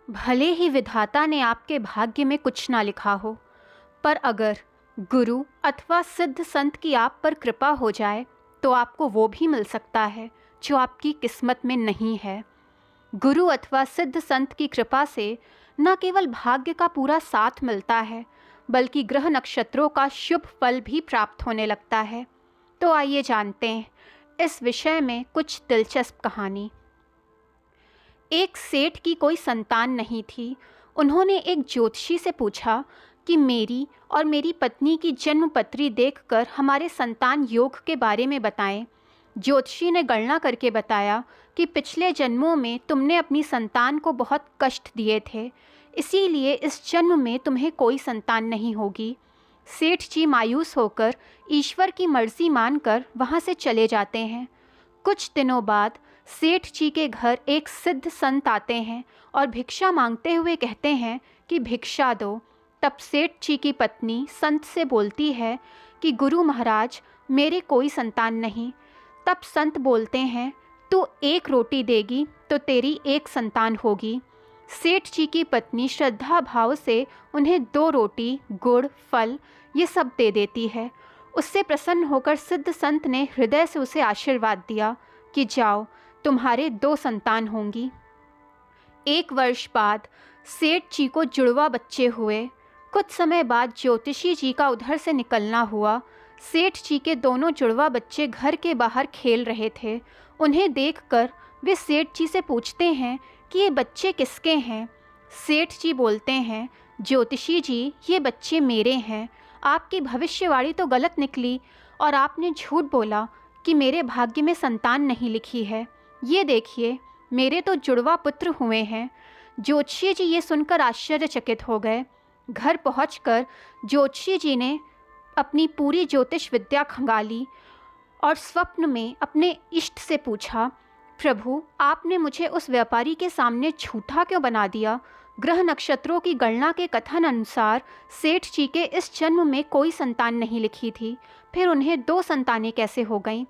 भले ही विधाता ने आपके भाग्य में कुछ ना लिखा हो, पर अगर गुरु अथवा सिद्ध संत की आप पर कृपा हो जाए तो आपको वो भी मिल सकता है जो आपकी किस्मत में नहीं है। गुरु अथवा सिद्ध संत की कृपा से न केवल भाग्य का पूरा साथ मिलता है, बल्कि ग्रह नक्षत्रों का शुभ फल भी प्राप्त होने लगता है। तो आइए जानते हैं इस विषय में कुछ दिलचस्प कहानी। एक सेठ की कोई संतान नहीं थी। उन्होंने एक ज्योतिषी से पूछा कि मेरी और मेरी पत्नी की जन्म पत्री देखकर हमारे संतान योग के बारे में बताएं। ज्योतिषी ने गणना करके बताया कि पिछले जन्मों में तुमने अपनी संतान को बहुत कष्ट दिए थे, इसीलिए इस जन्म में तुम्हें कोई संतान नहीं होगी। सेठ जी मायूस होकर ईश्वर की मर्जी मानकर वहाँ से चले जाते हैं। कुछ दिनों बाद सेठ जी के घर एक सिद्ध संत आते हैं और भिक्षा मांगते हुए कहते हैं कि भिक्षा दो। तब सेठ जी की पत्नी संत से बोलती है कि गुरु महाराज, मेरे कोई संतान नहीं। तब संत बोलते हैं, तू एक रोटी देगी तो तेरी एक संतान होगी। सेठ जी की पत्नी श्रद्धा भाव से उन्हें 2 रोटी, गुड़, फल ये सब दे देती है। उससे प्रसन्न होकर सिद्ध संत ने हृदय से उसे आशीर्वाद दिया कि जाओ, तुम्हारे 2 संतान होंगी। 1 वर्ष बाद सेठ जी को जुड़वा बच्चे हुए। कुछ समय बाद ज्योतिषी जी का उधर से निकलना हुआ। सेठ जी के दोनों जुड़वा बच्चे घर के बाहर खेल रहे थे। उन्हें देखकर वे सेठ जी से पूछते हैं कि ये बच्चे किसके हैं। सेठ जी बोलते हैं, ज्योतिषी जी, ये बच्चे मेरे हैं। आपकी भविष्यवाणी तो गलत निकली और आपने झूठ बोला कि मेरे भाग्य में संतान नहीं लिखी है। ये देखिए, मेरे तो जुड़वा पुत्र हुए हैं। ज्योतिषी जी ये सुनकर आश्चर्यचकित हो गए। घर पहुंचकर ज्योतिषी जी ने अपनी पूरी ज्योतिष विद्या खंगाली और स्वप्न में अपने इष्ट से पूछा, प्रभु, आपने मुझे उस व्यापारी के सामने झूठा क्यों बना दिया? ग्रह नक्षत्रों की गणना के कथन अनुसार सेठ जी के इस जन्म में कोई संतान नहीं लिखी थी, फिर उन्हें 2 संतानें कैसे हो गईं?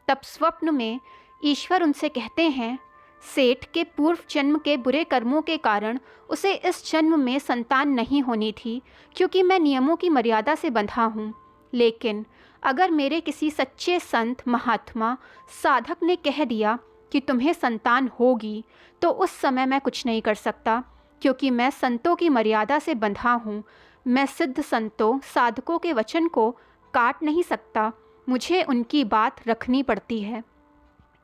तब स्वप्न में ईश्वर उनसे कहते हैं, सेठ के पूर्व जन्म के बुरे कर्मों के कारण उसे इस जन्म में संतान नहीं होनी थी, क्योंकि मैं नियमों की मर्यादा से बंधा हूँ। लेकिन अगर मेरे किसी सच्चे संत, महात्मा, साधक ने कह दिया कि तुम्हें संतान होगी, तो उस समय मैं कुछ नहीं कर सकता, क्योंकि मैं संतों की मर्यादा से बंधा हूँ। मैं सिद्ध संतों, साधकों के वचन को काट नहीं सकता, मुझे उनकी बात रखनी पड़ती है।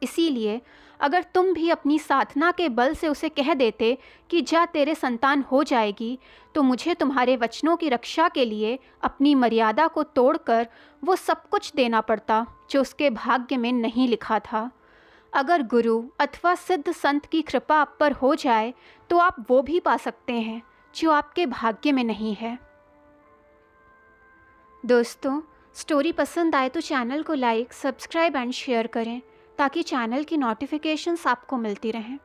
इसीलिए अगर तुम भी अपनी साधना के बल से उसे कह देते कि जा, तेरे संतान हो जाएगी, तो मुझे तुम्हारे वचनों की रक्षा के लिए अपनी मर्यादा को तोड़कर वो सब कुछ देना पड़ता जो उसके भाग्य में नहीं लिखा था। अगर गुरु अथवा सिद्ध संत की कृपा आप पर हो जाए तो आप वो भी पा सकते हैं जो आपके भाग्य में नहीं है। दोस्तों, स्टोरी पसंद आए तो चैनल को लाइक, सब्सक्राइब एंड शेयर करें ताकि चैनल की नोटिफिकेशंस आपको मिलती रहें।